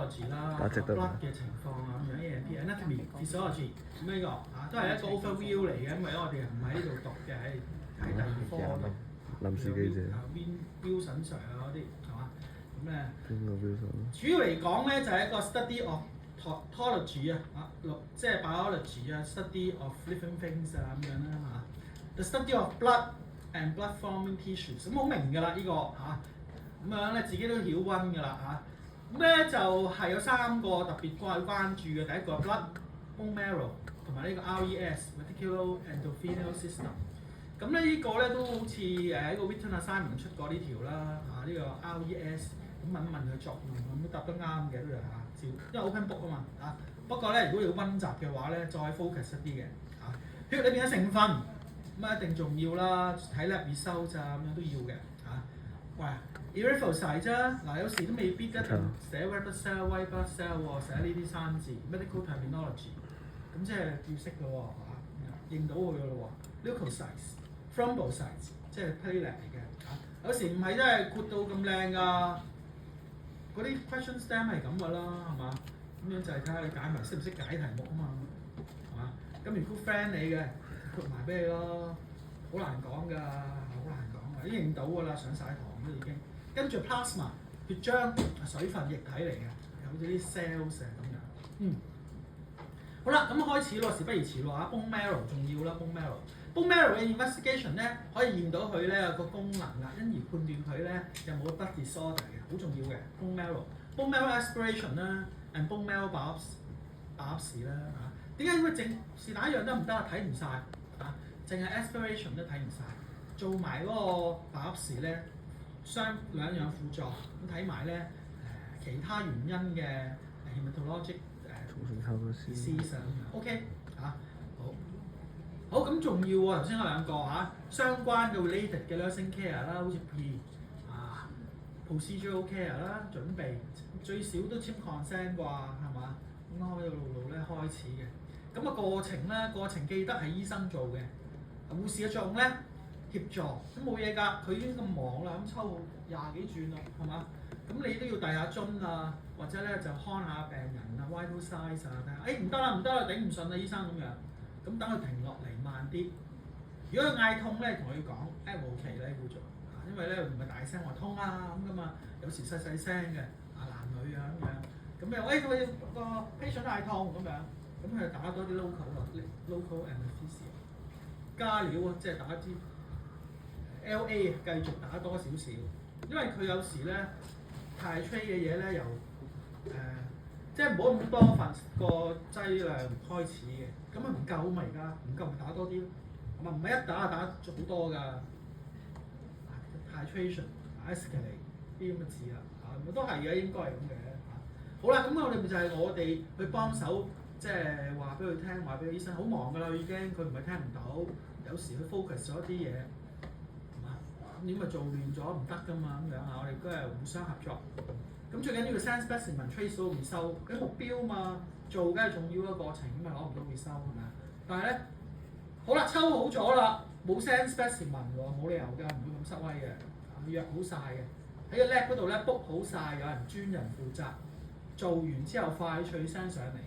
physiology 啦，blood 嘅情況啊咁樣 A&P anatomy physiology 咁呢個都係一個 overview 嚟嘅，因為我哋唔喺呢度讀嘅，喺第二科度。臨時記者。Wilson Sir 啊嗰啲係嘛？咁咧。邊個 Wilson？主要嚟講咧就係一個 study of tautology 啊，即係 biology 啊 ，study of living things 啊咁樣啦嚇。The study of blood and blood-forming tissues 咁好明㗎啦呢個嚇，咁樣咧自己都曉温㗎啦嚇。咁咧就係有3個特別關注嘅，第一個 blood bone marrow 同埋呢個 RES reticular endothelial system。咁咧呢個咧都好似一個 written assignment 出過呢條啦嚇，呢個 RES。咁問一問佢作用，咁都答得啱嘅都有嚇，照，因為 open book 啊嘛嚇。不過咧，如果要温習嘅話咧，再 focus 一啲嘅嚇。血裏邊嘅成分咁一定重要啦，睇 lab result 咋咁樣都要嘅嚇。喂 erythrocyte 啫，嗱有時都未必一定寫 red blood cell、white blood cell 喎，寫呢啲生字 medical terminology， 咁即係要識嘅喎嚇，認到佢嘅咯喎。leukocytes、thrombocytes 即係 platelet 嚟嘅嚇，有時唔係真係括到咁靚㗎。嗰啲 question stem 係咁㗎啦，係嘛？咁樣就係睇下你解埋識唔識解題目啊嘛，係嘛？咁如果 friend 你嘅，括埋俾你咯，好難講㗎，好難講㗎，已經認到㗎啦，上晒堂都已經。跟住 plasma 血漿水分液體嚟嘅，好似啲 cells 咁樣。好啦，咁開始咯，事不宜遲咯嚇。bone marrow 重要啦 ，bone marrow。bone marrow 嘅 investigation 咧，可以驗到佢咧有個功能啦，因而判斷佢咧有冇 blood disorder 嘅，好重要嘅 bone marrow。bone marrow aspiration 啦 ，and bone marrow biopsy 啦嚇。點解因為是但一樣得唔得啊？睇唔晒嚇，淨係 aspiration 都睇唔晒，做埋嗰個 biopsy 咧，兩樣輔助咁睇埋咧其他原因嘅 hematologic disease 啊 ，OK 嚇。好咁重要喎，頭先嗰兩個嚇相關嘅 related 嘅 nursing care 啦，好似 procedural care 啦，準備最少都簽 consent 啩，係嘛？咁開到路咧開始嘅，咁啊過程記得係醫生做嘅，護士嘅作用咧協助，咁冇嘢㗎，佢已經咁忙啦，咁抽20幾轉啦，係嘛？咁你都要遞下樽啊，或者咧就看下病人啊 vital signs 啊，睇下唔得啦，頂唔順啦，醫生咁樣。咁等佢停落嚟慢啲。如果佢嗌痛咧，同佢講 advocate 咧叫做，因為咧唔係大聲話痛啊咁噶嘛，有時細聲嘅，男女啊咁樣。咁又佢個 patient 嗌痛咁樣，咁佢打多啲 local anesthesia 加料啊，即係打啲 LA 繼續打多少少，因為佢有時咧太 titrate 嘅嘢咧由即係唔好咁多份個劑量開始嘅。咁啊唔夠咪而家唔夠咪打多啲咯，咁啊唔係一打就打好多㗎 ，titration、escalate 啲咁嘅字啦，都係嘅，應該係咁嘅嚇。好啦，咁我哋咪就係我哋去幫手，即係話俾佢聽，話俾個醫生好忙㗎啦，已經佢唔係聽唔到，有時佢 focus 咗啲嘢，係嘛？咁點咪做亂咗唔得㗎嘛咁樣啊？我哋都係互相合作。咁最緊要 send specimen trace 到回收，啲目標嘛。做梗係重要嘅過程，咁咪攞唔到回收係咪啊？但係咧，好啦，抽好咗啦，冇 send specimen 喎，冇理由㗎，唔會咁失威嘅，約好晒嘅，喺個 lab 嗰度咧 book 好晒，有人專人負責，做完之後快脆 send 上嚟，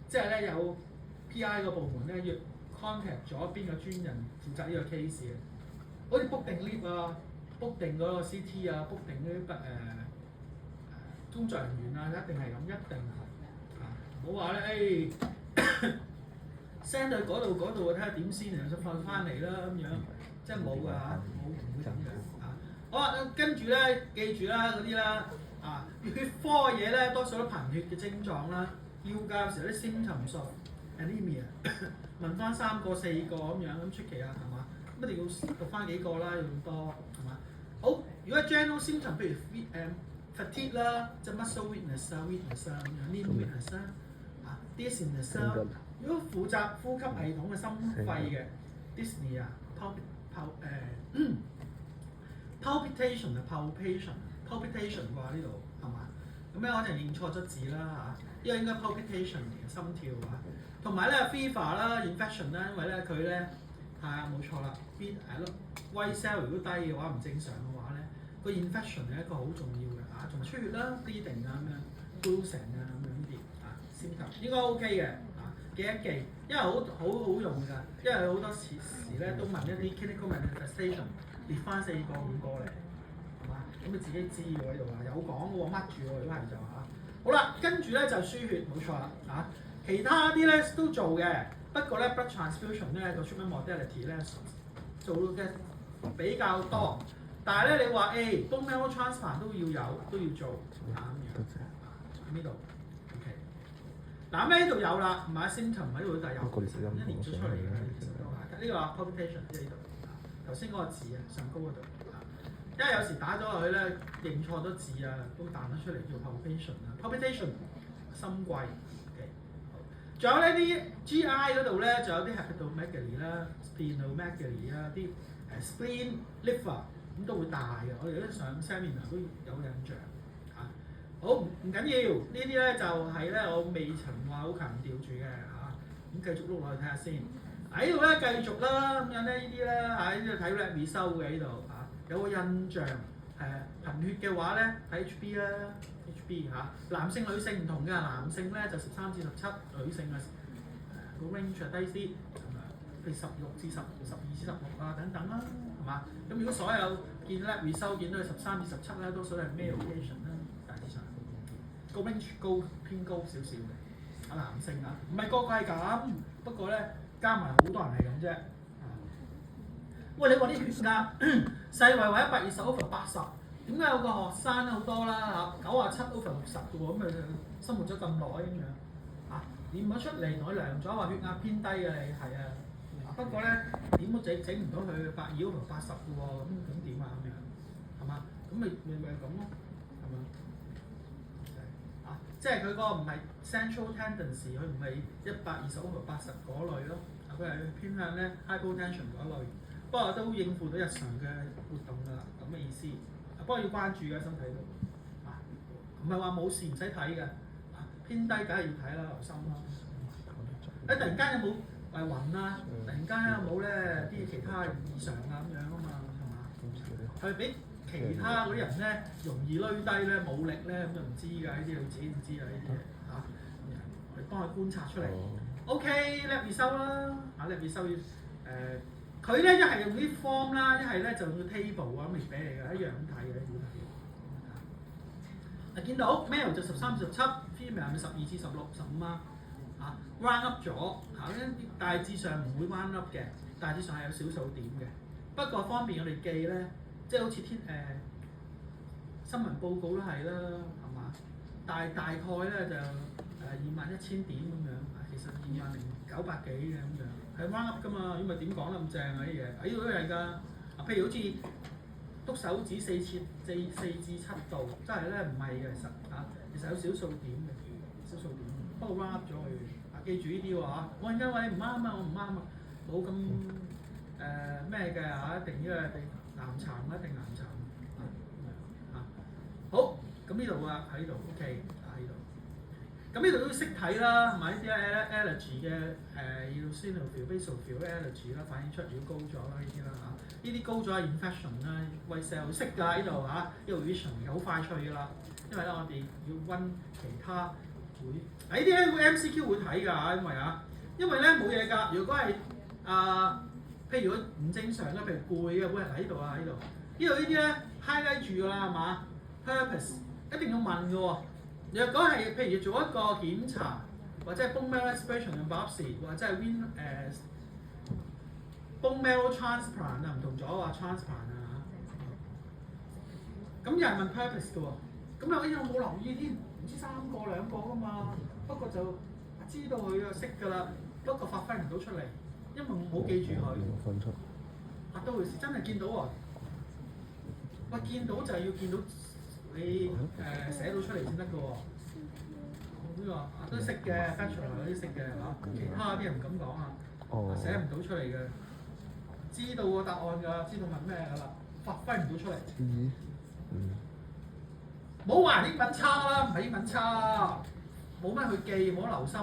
即係咧有 PI 個部門咧要 contact 咗邊個專人負責呢個 case 嘅，好似 book 定 lift 啊 ，book 定嗰個 CT 啊 ，book 定嗰啲工作人員啊，一定係咁，一定係。冇話咧，send 去嗰度睇下點先，然後就翻嚟啦咁樣，即係冇㗎嚇，冇唔會咁樣嚇。好啦，跟住咧，記住啦嗰啲啦，血科嘅嘢咧，多數都貧血嘅症狀啦，要㗎有時有啲 symptoms of anemia， 問翻3個4個咁樣，咁出奇啊係嘛？咁一定要讀翻幾個啦，要咁多係嘛？好，如果 general symptom 譬如fatigue 啦，即係 muscle weakness 啊 weakness 啊咁樣 limb weakness 啦。Dizziness 啦，如果負責呼吸系統嘅心肺嘅 dyspnea 啊 palpitation 啊 palpitation 啩呢度係嘛？咁咧我就認錯咗字啦嚇，呢個應該 palpitation 嚟嘅心跳啊，同埋咧 fever 啦 infection 啦，因為咧佢咧係啊冇錯啦 white cell 如果低嘅話唔正常嘅話咧，個 infection 係一個好重要嘅嚇，同埋出血啦 bleeding 啊咁樣。bruising 啊咁樣呢啲啊 symptom 應該 OK 嘅記一記，因為好用㗎，因為好多時咧都問一啲 clinical manifestation 列翻4個5個嚟，係嘛？咁你自己知喎呢度啊，有講喎，乜住喎，如果係就嚇。好啦，跟住咧就輸血，冇錯啦其他啲咧都做嘅，不過咧 blood transfusion 咧個 treatment modality 咧做嘅比較多，但係咧你話bone marrow transplant 都要做咁樣。呢度 OK。嗱咁呢度有啦，唔係 symptom 喺度，但係有一年咗出嚟嘅，其實都係呢個 palpitation 即係呢度。頭先嗰個字上高嗰度，因為有時打咗落去咧認錯咗字啊，都彈得出嚟叫 palpitation 心悸。OK。仲有呢啲 GI 嗰度咧，仲有啲 hepatomegaly 啦、splenomegaly 啊、啲spleen liver 咁都會大嘅。我哋都上 seminar 都有印象。好唔緊要，呢啲咧就係咧我未曾話好強調住嘅咁繼續碌落去睇下先。喺度咧繼續啦，咁樣咧呢啲咧呢度睇 lab result 嘅呢度有個印象貧血嘅話咧睇 HB 啦 ，HB 男性女性唔同㗎，男性咧就13至17，女性個 range 低啲，譬如16至10、12至16等等啦，係嘛？咁如果所有見 lab result 見到係13至17咧，多數都係 male patient 啦。個 range 偏高少少嘅男性唔係個個係咁，不過咧加埋好多人係咁啫。喂，你話啲血壓世衞話120/80，點解有個學生好多啦97/60嘅喎，咁佢生活咗咁耐咁樣驗咗出嚟同佢量咗話血壓偏低嘅你係不過咧點都整唔到佢120/80嘅喎，咁點咁樣係嘛？咁咪咁咯，係嘛？即係佢個唔係 central tendency， 佢唔係120/80嗰類咯，佢係偏向咧 hypotension 嗰類。不過都應付到日常嘅活動㗎啦，咁嘅意思。不過要關注嘅身體度唔係話冇事唔使睇嘅偏低梗係要睇啦，留心啦。突然間有冇暈啊？突然間有冇咧啲其他異常咁樣啊嘛？係嘛？係比其他嗰啲人咧容易攣低咧冇力咧，咁就唔知㗎，呢啲你自己唔知㗎呢啲嘢我哋幫佢觀察出嚟。OK，lab result 啦，lab result 佢咧一係用啲 form 啦，一係咧就用個 table 咁嚟俾你嘅，一樣咁睇嘅，見到 male 就13至17，female 12至16、15round up 咗大致上唔會 round up 嘅，大致上係有少數點嘅。不過方便我哋記咧。即係好似新聞報告都係啦，係嘛？大概咧就21,000點咁樣，其實20,900幾嘅咁樣，係 round up 㗎嘛，咁咪點講得咁正啲嘢？呢度都係㗎。譬如好似篤手指4至7度，真係咧唔係嘅，其實有少數點嘅，少數點。不過 round up 咗佢，記住呢啲喎我陣間話你唔啱我唔啱冇咁咩嘅一定呢個難產一定難產好，咁呢度喺呢度 OK 喺度。咁呢度都識睇啦，係咪？啲 allergy 嘅eosinophil、basophil allergy 啦，反映出如果高咗啦呢啲啦呢啲高咗係 infection 啦，胃 cell 識㗎呢度呢度 vision 好快脆㗎啦，因為咧我哋要温其他會呢啲咧會 MCQ 會睇㗎，因為咧冇嘢㗎，如果係譬如佢唔正常嘅，譬如攰嘅，會係喺度呢度呢啲咧 highlight 住㗎啦，係嘛 ？Purpose 一定要問㗎喎。若果係譬如做一個檢查，或者係 bone marrow aspiration 嘅 biopsy，或者係 bone marrow transplant 唔同咗話 transplant 咁有人問 purpose 㗎喎，咁有冇留意添？唔知3個2個㗎嘛，不過就知道佢識㗎啦，不過發揮唔到出嚟。因為冇記住佢，到時真係見到喎。喂，見到就係要見到你寫到出嚟先得㗎喎。呢個都識嘅 bachelor 嗰啲識嘅其他啲人唔敢講寫唔到出嚟嘅。知道個答案㗎，知道問咩㗎啦，發揮唔到出嚟。冇話英文差啦，唔係英文差，冇咩去記，冇留心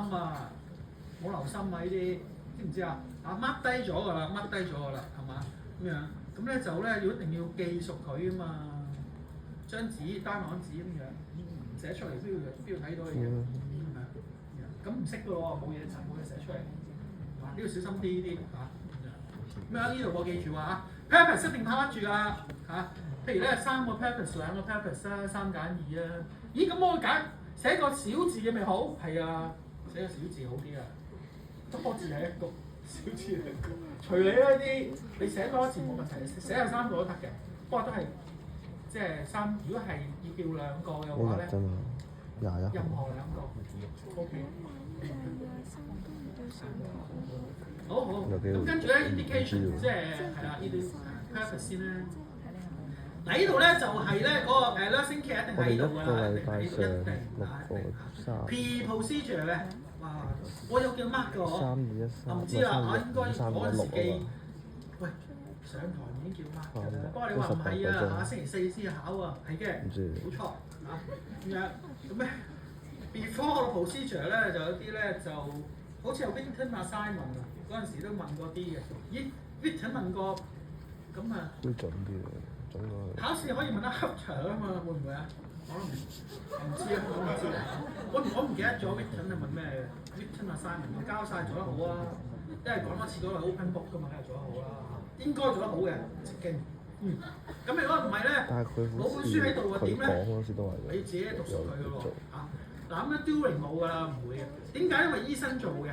冇留心呢啲，知唔知mark 低咗㗎啦，mark 低咗㗎啦，係嘛？咁樣咁咧就咧要一定要記熟佢啊嘛，張紙單行紙咁樣，唔寫出嚟都要睇到嘅嘢，係咪啊？咁唔識嘅喎，冇嘢寫出嚟，呢要小心啲呢啲嚇。咁啊呢度我記住話嚇 purpose 一定拍得住啊嚇。譬如咧3個 purpose 2個 purpose 啦，3揀2啊。咦咁我揀寫個小字嘅咪好？係啊，寫個小字好啲啊。多字係一個，小字係一個。隨你啦啲，你寫多一字冇問題，寫有3個都得嘅。不過都係即係3，如果係要叫2個嘅話咧，任何2個 OK。好，咁跟住咧 indication 即係啦，呢啲 purpose 先啦。嗱呢度咧就係咧嗰個nursing care 一定喺度㗎啦，一定啊。P-procedure 嘅，哇！我有叫 mark 㗎我唔知啦，我應該嗰陣時記，喂上台已經叫 mark 㗎啦。不過你話唔係啊，下星期4先考啊，係嘅，冇錯啊。咁樣咁咧 before procedure 咧就有啲咧就好似有 written assignment 啊，嗰陣時都問過啲嘅。咦 written 問過咁啊？會準啲嘅。考試可以問得恰長啊嘛，會唔會啊？我都唔知啊，我唔記得咗 written 係問咩嘅 written assignment，交晒做得好啊，因為講多次嗰個 open book 㗎嘛，梗係做得好啦，應該做得好嘅直經。咁如果唔係咧，攞本書喺度啊點咧？你自己讀熟佢㗎喎嚇。嗱咁咧 doing 冇㗎啦，唔會嘅。點解？因為醫生做嘅，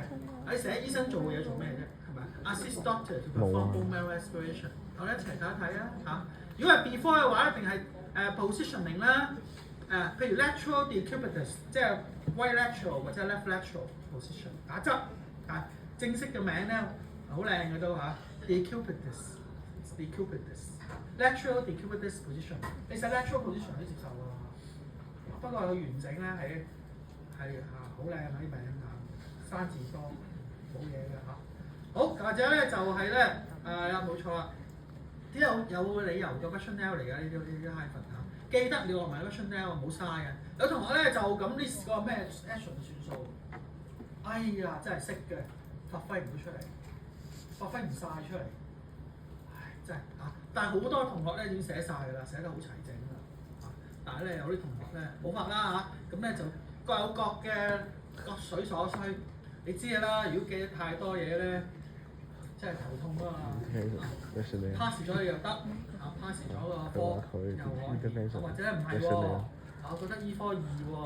你寫醫生做嘅嘢做咩啫？係咪 assist doctor to perform bone marrow aspiration。我哋一齊睇一睇啊嚇。如果係 before 嘅話，一定係positioning 啦，譬如 lateral decubitus， 即係 right lateral 或者 left lateral position 打側啊。正式嘅名咧好靚嘅都嚇 decubitus lateral decubitus position。你寫 lateral position 都接受㗎，不過佢完整咧係好靚嗰啲名嚇，生字多冇嘢嘅嚇。好，或者咧就係咧冇錯啦。啲有理由嘅 rationale 嚟㗎，呢啲 hyphen 嚇，記得你話埋 rationale 冇嘥嘅。有同學咧就咁 list 個咩 action 算數，哎呀真係識嘅，發揮唔到出嚟，發揮唔晒出嚟，唉真係嚇。但係好多同學咧已經寫晒㗎啦，寫得好齊整㗎啦。但係咧有啲同學咧冇法啦嚇，咁咧就各有各嘅各取所需。你知㗎啦，如果記得太多嘢咧，真係頭痛啊嘛。pass 咗又得，pass 咗個科又可以，或者唔係喎，我覺得醫科2喎，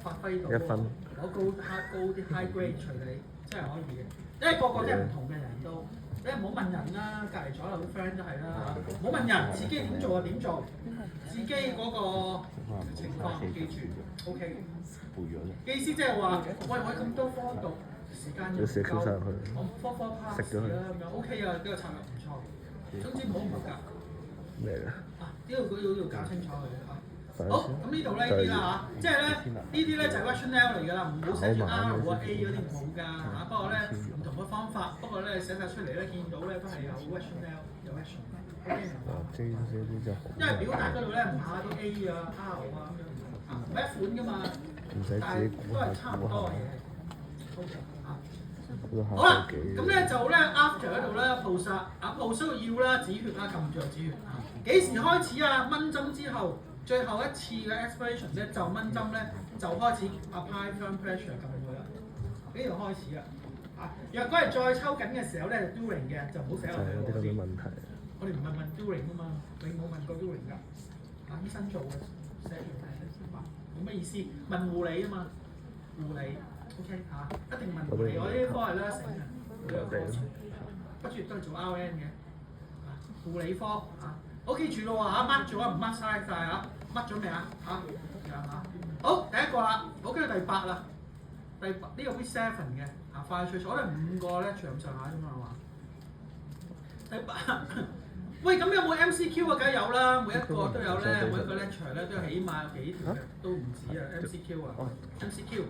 發揮到1分，攞高啲 high grade 隨你，真係可以嘅。因為個個都係唔同嘅人都，你唔好問人啦，隔離左右啲 friend 都係啦，唔好問人，自己點做就點做，自己嗰個情況記住 ，OK。意思即係話，喂我咁多科讀。時間要夠，我科 pass 啦咁樣 OK 啊，呢個策略唔錯。總之唔好唔合格。咩嘅？呢度佢要搞清楚佢嚇。好，咁呢度咧呢啲啦嚇，即係咧呢啲咧就係 rationale 嚟㗎啦，唔好寫住 R 啊 A 嗰啲冇㗎嚇。不過咧唔同嘅方法，不過咧寫晒出嚟咧見到咧都係有 rationale 有 action。因為表達嗰度咧唔下都 A 啊 R 啊咁樣，唔係一款㗎嘛，但係都係差唔多嘅嘢。OK。好啦，咁咧就咧 after 嗰度咧 pulse 要啦，止血啦，撳住就止血啊。幾時開始啊？掹針之後，最後一次嘅 aspiration 咧就掹針咧就開始 apply firm pressure 撳佢啦。呢度開始啦。若果係再抽緊嘅時候咧 during 嘅就唔好寫落去嗰啲。我哋唔係問 during 㗎嘛，你冇問過 during 㗎。醫生做嘅寫完冇乜意思，問護理啊嘛，護理。OK 一定問護理，我呢啲科係啦，成日每個課程，畢業都係做 RN 嘅，護理科好記住咯喎，mark 咗唔 mark 晒mark 咗未啊好，第一個啦，好跟住第8啦，呢個 week 7嘅快脆我哋5個咧長上下啫嘛係嘛？第8，喂咁有冇 MCQ 啊？梗係有啦，每一個都有咧，每一個 lecture 咧都起碼有幾條嘅，都唔止啊 MCQ 啊 MCQ。